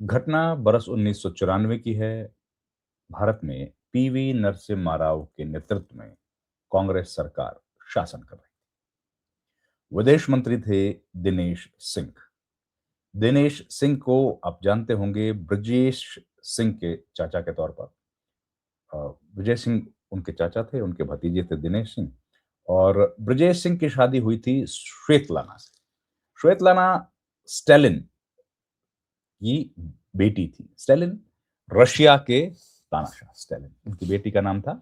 घटना बरस 1994 की है। भारत में पीवी नरसिम्हा राव के नेतृत्व में कांग्रेस सरकार शासन कर रही। विदेश मंत्री थे दिनेश सिंह। दिनेश सिंह को आप जानते होंगे ब्रजेश सिंह के चाचा के तौर पर। अ, विजय सिंह उनके चाचा थे, उनके भतीजे थे दिनेश सिंह। और ब्रजेश सिंह की शादी हुई थी श्वेतलाना से। श्वेतलाना स्टालिन की बेटी थी। स्टालिन रशिया के तानाशाह स्टालिन, उनकी बेटी का नाम था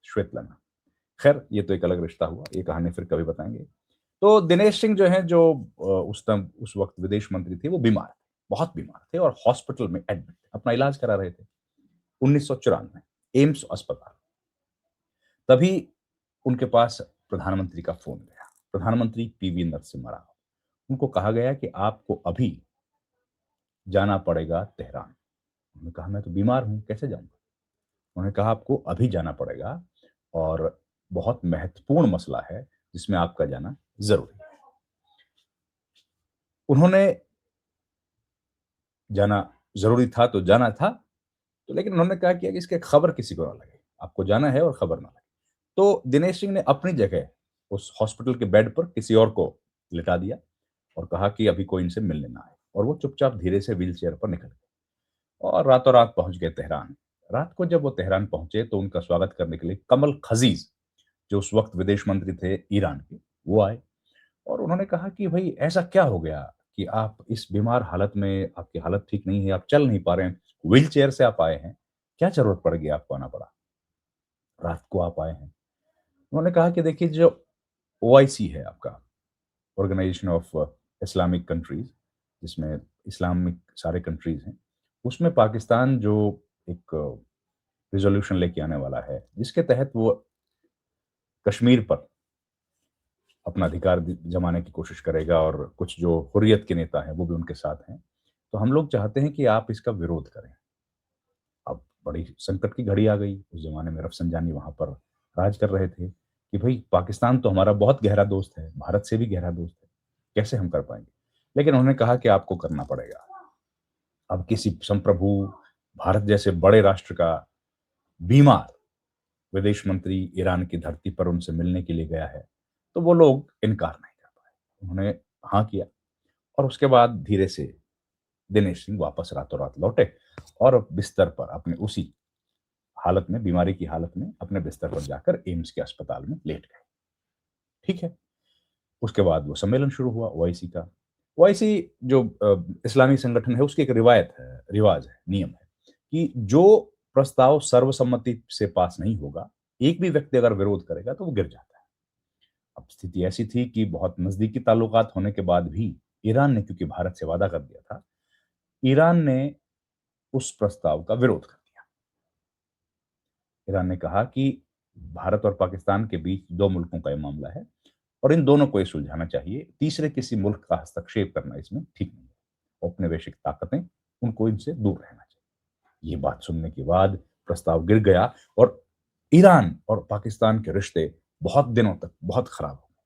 श्वेतलाना। खैर, ये तो एक अलग रिश्ता हुआ, ये कहानी फिर कभी बताएंगे। तो दिनेश सिंह जो है, जो उस वक्त विदेश मंत्री थे, वो बीमार थे, बहुत बीमार थे और हॉस्पिटल में एडमिट थे, अपना इलाज करा रहे थे 1994 एम्स अस्पताल। तभी उनके पास प्रधानमंत्री का फोन गया। प्रधानमंत्री पीवी नरसिम्हा राव, उनको कहा गया कि आपको अभी जाना पड़ेगा तेहरान। उन्होंने कहा मैं तो बीमार हूं, कैसे जाऊंगा। उन्होंने कहा आपको अभी जाना पड़ेगा और बहुत महत्वपूर्ण मसला है जिसमें आपका जाना जरूरी है। उन्होंने जाना जरूरी था तो जाना था, तो लेकिन उन्होंने कहा कि इसकी खबर किसी को ना लगे, आपको जाना है और खबर ना लगे। तो दिनेश सिंह ने अपनी जगह उस हॉस्पिटल के बेड पर किसी और को लिटा दिया और कहा कि अभी कोई इनसे मिलने ना आए, और वो चुपचाप धीरे से व्हील चेयर पर निकल गए और रातों रात पहुंच गए तेहरान। रात को जब वो तेहरान पहुंचे तो उनका स्वागत करने के लिए कमल खजीज, जो उस वक्त विदेश मंत्री थे ईरान के, वो आए। और उन्होंने कहा कि भाई ऐसा क्या हो गया कि आप इस बीमार हालत में, आपकी हालत ठीक नहीं है, आप चल नहीं पा रहे हैं, व्हील चेयर से आप आए हैं, क्या जरूरत पड़ गई, आपको आना पड़ा, रात को आप आए हैं। उन्होंने कहा कि देखिए, जो ओआईसी है आपका, ऑर्गेनाइजेशन ऑफ इस्लामिक कंट्रीज, जिसमें इस्लामिक सारे कंट्रीज हैं, उसमें पाकिस्तान जो एक रिजोल्यूशन लेके आने वाला है जिसके तहत वो कश्मीर पर अपना अधिकार जमाने की कोशिश करेगा, और कुछ जो हुर्रियत के नेता हैं वो भी उनके साथ हैं, तो हम लोग चाहते हैं कि आप इसका विरोध करें। अब बड़ी संकट की घड़ी आ गई। उस जमाने में रफसंजानी वहां पर राज कर रहे थे कि भाई पाकिस्तान तो हमारा बहुत गहरा दोस्त है, भारत से भी गहरा दोस्त है, कैसे हम कर पाएंगे। लेकिन उन्होंने कहा कि आपको करना पड़ेगा। अब किसी संप्रभु भारत जैसे बड़े राष्ट्र का बीमार विदेश मंत्री ईरान की धरती पर उनसे मिलने के लिए गया है, तो वो लोग इनकार नहीं कर पाए। उन्होंने हाँ किया और उसके बाद धीरे से दिनेश सिंह वापस रातों रात लौटे और बिस्तर पर अपने उसी हालत में, बीमारी की हालत में, अपने बिस्तर पर जाकर एम्स के अस्पताल में लेट गए। ठीक है। उसके बाद वो सम्मेलन शुरू हुआ ओआईसी का। ओआईसी जो इस्लामी संगठन है, उसकी एक रिवायत है, रिवाज है, नियम है कि जो प्रस्ताव सर्वसम्मति से पास नहीं होगा, एक भी व्यक्ति अगर विरोध करेगा तो वो गिर जाता है। अब स्थिति ऐसी थी कि बहुत नजदीकी ताल्लुकात होने के बाद भी ईरान ने, क्योंकि भारत से वादा कर दिया था, ईरान ने उस प्रस्ताव का विरोध कर दिया। ईरान ने कहा कि भारत और पाकिस्तान के बीच दो मुल्कों का ये मामला है और इन दोनों को ये सुलझाना चाहिए, तीसरे किसी मुल्क का हस्तक्षेप करना इसमें ठीक नहीं है। औपनिवेशिक ताकतें, उनको इनसे दूर रहना चाहिए। ये बात सुनने के बाद प्रस्ताव गिर गया और ईरान और पाकिस्तान के रिश्ते बहुत दिनों तक बहुत खराब हो गए।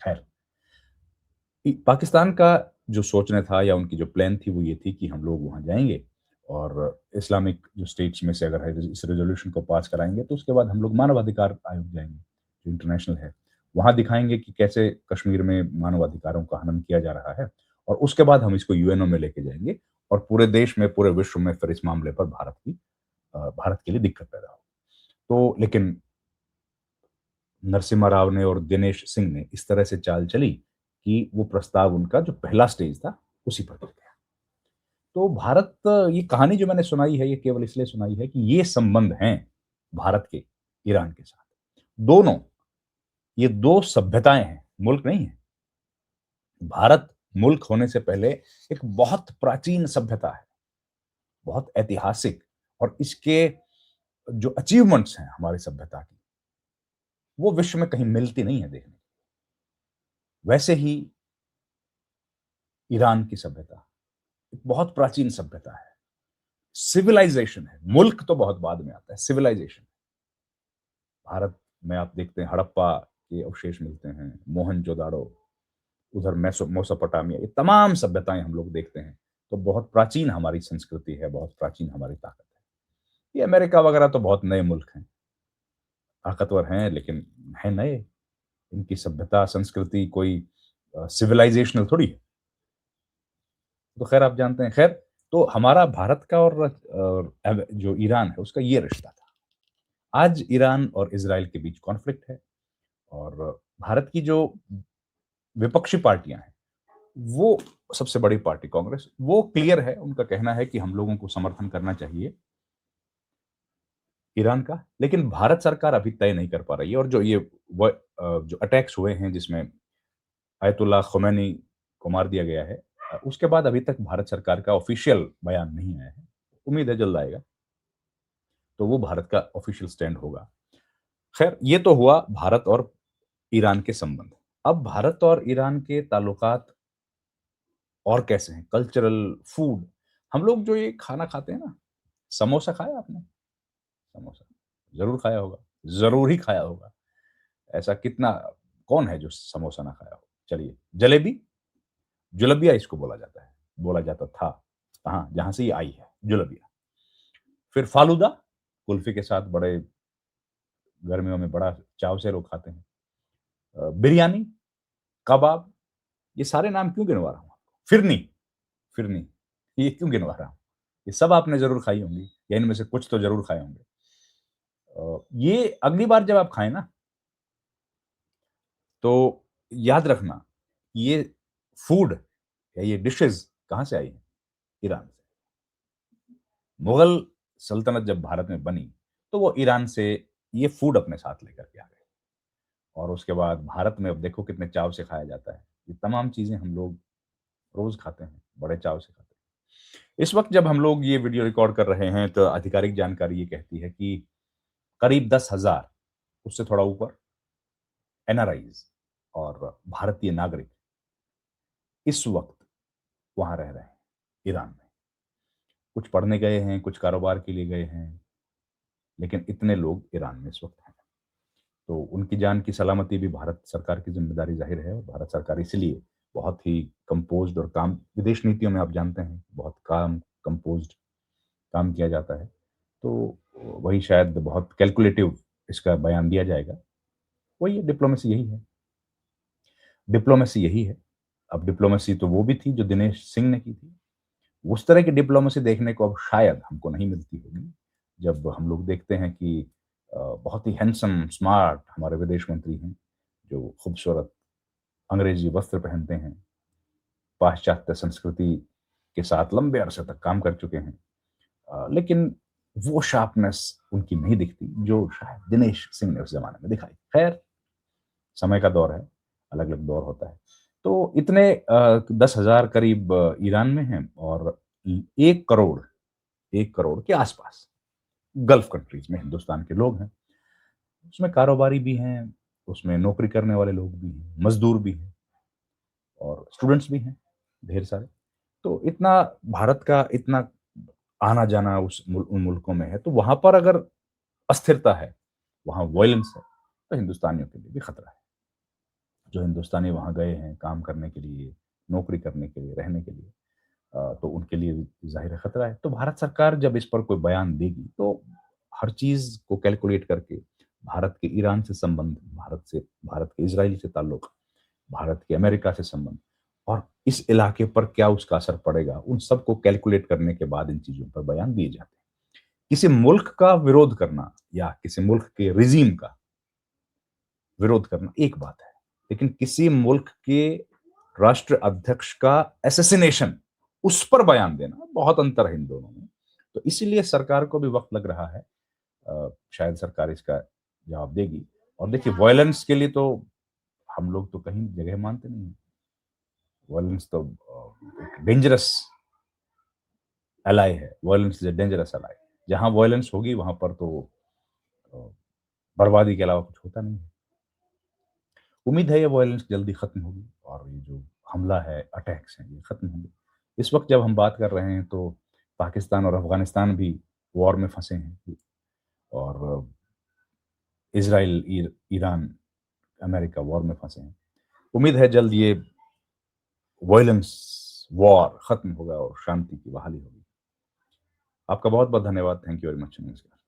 खैर, पाकिस्तान का जो सोचना था या उनकी जो प्लान थी वो ये थी कि हम लोग वहां जाएंगे और इस्लामिक जो स्टेट्स में से अगर है इस रेजोल्यूशन को पास कराएंगे, तो उसके बाद हम लोग मानवाधिकार आयोग जाएंगे, जो इंटरनेशनल है, वहां दिखाएंगे कि कैसे कश्मीर में मानवाधिकारों का हनन किया जा रहा है, और उसके बाद हम इसको यूएनओ में लेके जाएंगे और पूरे देश में, पूरे विश्व में फिर इस मामले पर भारत के लिए दिक्कत पैदा हो। तो लेकिन नरसिम्हा राव ने और दिनेश सिंह ने इस तरह से चाल चली कि वो प्रस्ताव, उनका जो पहला स्टेज था, उसी पर गिर गया। तो भारत, ये कहानी जो मैंने सुनाई है, ये केवल इसलिए सुनाई है कि ये संबंध हैं भारत के ईरान के साथ। दोनों, ये दो सभ्यताएं हैं, मुल्क नहीं है। भारत मुल्क होने से पहले एक बहुत प्राचीन सभ्यता है, बहुत ऐतिहासिक, और इसके जो अचीवमेंट्स हैं हमारी सभ्यता की, वो विश्व में कहीं मिलती नहीं है देखने। वैसे ही ईरान की सभ्यता एक बहुत प्राचीन सभ्यता है, सिविलाइजेशन है। मुल्क तो बहुत बाद में आता है, सिविलाइजेशन। भारत में आप देखते हैं हड़प्पा के अवशेष मिलते हैं, मोहनजोदाड़ो, उधर मेसोपोटामिया, ये तमाम सभ्यताएँ हम लोग देखते हैं, तो बहुत प्राचीन हमारी संस्कृति है, बहुत प्राचीन हमारी ताकत है। ये अमेरिका वगैरह तो बहुत नए मुल्क हैं, ताकतवर हैं लेकिन हैं नए। इनकी सभ्यता, संस्कृति कोई सिविलाइज़ेशनल थोड़ी है। तो ख़ैर आप जानते हैं, ख़ैर तो हमारा भारत का और अब जो ईरान है उसका ये रिश्ता था। आज ईरान और इज़राइल के बीच कॉन्फ्लिक्ट है और भारत की जो विपक्षी पार्टियाँ हैं, वो सबसे बड़ी पार्टी कांग्रेस, वो क्लियर है, उनका कहना है कि हम लोगों को समर्थन करना चाहिए ईरान का, लेकिन भारत सरकार अभी तय नहीं कर पा रही है और जो अटैक्स हुए हैं जिसमें आयतुल्लाह ख़ुमैनी को मार दिया गया है, उसके बाद अभी तक भारत सरकार का ऑफ़िशियल बयान नहीं आया है। उम्मीद है जल्द आएगा, तो वो भारत का ऑफ़िशियल स्टैंड होगा। ख़ैर ये तो हुआ भारत और ईरान के संबंध। अब भारत और ईरान के ताल्लुकात और कैसे हैं? कल्चरल, फूड, हम लोग जो ये खाना खाते हैं ना, समोसा खाया आपने? समोसा, ज़रूर खाया होगा, ज़रूर ही खाया होगा। ऐसा कितना कौन है जो समोसा ना खाया हो? चलिए, जलेबी? जुलबिया इसको बोला जाता है, बोला जाता था। हाँ, जहाँ से ये आई है, जुलबिया। फिर फालूदा, कुल्फ़ी के साथ बड़े गर्मियों में बड़ा चाव से लोग खाते हैं। बिरयानी, कबाब, ये सारे नाम क्यों गिनवा रहा हूँ आपको? फिरनी, फिरनी, ये क्यों गिनवा रहा हूँ? ये सब आपने ज़रूर खाई होंगी या इनमें से कुछ तो ज़रूर खाए होंगे। ये अगली बार जब आप खाएँ ना, तो याद रखना, ये फूड या ये डिशेज़ कहाँ से आई हैं? ईरान से। मुगल सल्तनत जब भारत में बनी, तो वो ईरान से ये फूड अपने साथ लेकर के आ गए और उसके बाद भारत में अब देखो कितने चाव से खाया जाता है। ये तमाम चीज़ें हम लोग रोज़ खाते हैं, बड़े चाव से खाते हैं। इस वक़्त जब हम लोग ये वीडियो रिकॉर्ड कर रहे हैं, तो आधिकारिक जानकारी ये कहती है कि करीब 10,000 उससे थोड़ा ऊपर एनआरआईज़ और भारतीय नागरिक इस वक़्त वहाँ रह रहे हैं, ईरान में। कुछ पढ़ने गए हैं, कुछ कारोबार के लिए गए हैं, लेकिन इतने लोग ईरान में इस वक़्त हैं। तो उनकी जान की सलामती भी भारत सरकार की ज़िम्मेदारी ज़ाहिर है और भारत सरकार इसीलिए बहुत ही कंपोज़्ड और काम विदेश नीतियों में आप जानते हैं, बहुत कंपोज़्ड काम किया जाता है। तो वही शायद बहुत कैलकुलेटिव इसका बयान दिया जाएगा। वही है, डिप्लोमेसी यही है। डिप्लोमेसी यही है। अब डिप्लोमेसी तो वो भी थी जो दिनेश सिंह ने की थी। उस तरह की डिप्लोमेसी देखने को अब शायद हमको नहीं मिलती होगी। जब हम लोग देखते हैं कि बहुत ही हैंडसम, स्मार्ट हमारे विदेश मंत्री हैं, जो खूबसूरत अंग्रेज़ी वस्त्र पहनते हैं, पाश्चात्य संस्कृति के साथ लंबे अरसे तक काम कर चुके हैं। लेकिन वो शार्पनेस उनकी नहीं दिखती, जो शायद दिनेश सिंह ने उस ज़माने में दिखाई। खैर, समय का दौर है, अलग-अलग दौर होता है। तो इतने 10,000 करीब ईरान में हैं और 1 करोड़ 1 करोड़ के आस-पास गल्फ़ कंट्रीज़ में हिंदुस्तान के लोग हैं। उसमें कारोबारी भी हैं, उसमें नौकरी करने वाले लोग भी हैं, मज़दूर भी हैं और स्टूडेंट्स भी हैं, ढेर सारे। तो इतना भारत का इतना आना-जाना उन मुल्कों में है, तो वहाँ पर अगर अस्थिरता है, वहाँ वॉयलेंस है, तो हिंदुस्तानियों के लिए भी खतरा है। जो हिंदुस्तानी वहाँ गए हैं काम करने के लिए, नौकरी करने के लिए, रहने के लिए, तो उनके लिए भी ज़ाहिर है खतरा है। तो भारत सरकार जब इस पर कोई बयान देगी, तो हर चीज़ को कैलकुलेट करके भारत के ईरान से संबंध, भारत के इज़राइल से ताल्लुक, भारत के अमेरिका से संबंध और इस इलाके पर क्या उसका असर पड़ेगा, उन सबको कैलकुलेट करने के बाद इन चीज़ों पर बयान दिए जाते हैं। किसी मुल्क का विरोध करना या किसी मुल्क के रिजीम का विरोध करना एक बात है, लेकिन किसी मुल्क के राष्ट्र अध्यक्ष का असैसिनेशन, उस पर बयान देना, बहुत अंतर है इन दोनों में। तो इसीलिए सरकार को भी वक़्त लग रहा है। शायद सरकार इसका जवाब देगी और देखिए वॉयलेंस के लिए तो हम लोग तो कहीं जगह मानते नहीं हैं। वॉयलेंस तो एक डेंजरस एलाय है, violence is a dangerous ally. जहाँ वॉयलेंस होगी वहाँ पर तो अ, बर्बादी के अलावा कुछ होता नहीं है। उम्मीद है ये वायलेंस जल्दी खत्म होगी और ये जो हमला है, अटैक्स हैं, ये खत्म होंगे। इस वक़्त जब हम बात कर रहे हैं तो पाकिस्तान और अफ़गानिस्तान भी वॉर में फँसे हैं और इज़राइल, ईरान, अमेरिका वॉर में फँसे हैं। उम्मीद है जल्द ये वायलेंस, वॉर खत्म होगा और शांति की बहाली होगी। आपका बहुत-बहुत धन्यवाद। थैंक यू वेरी मच नमस्कार।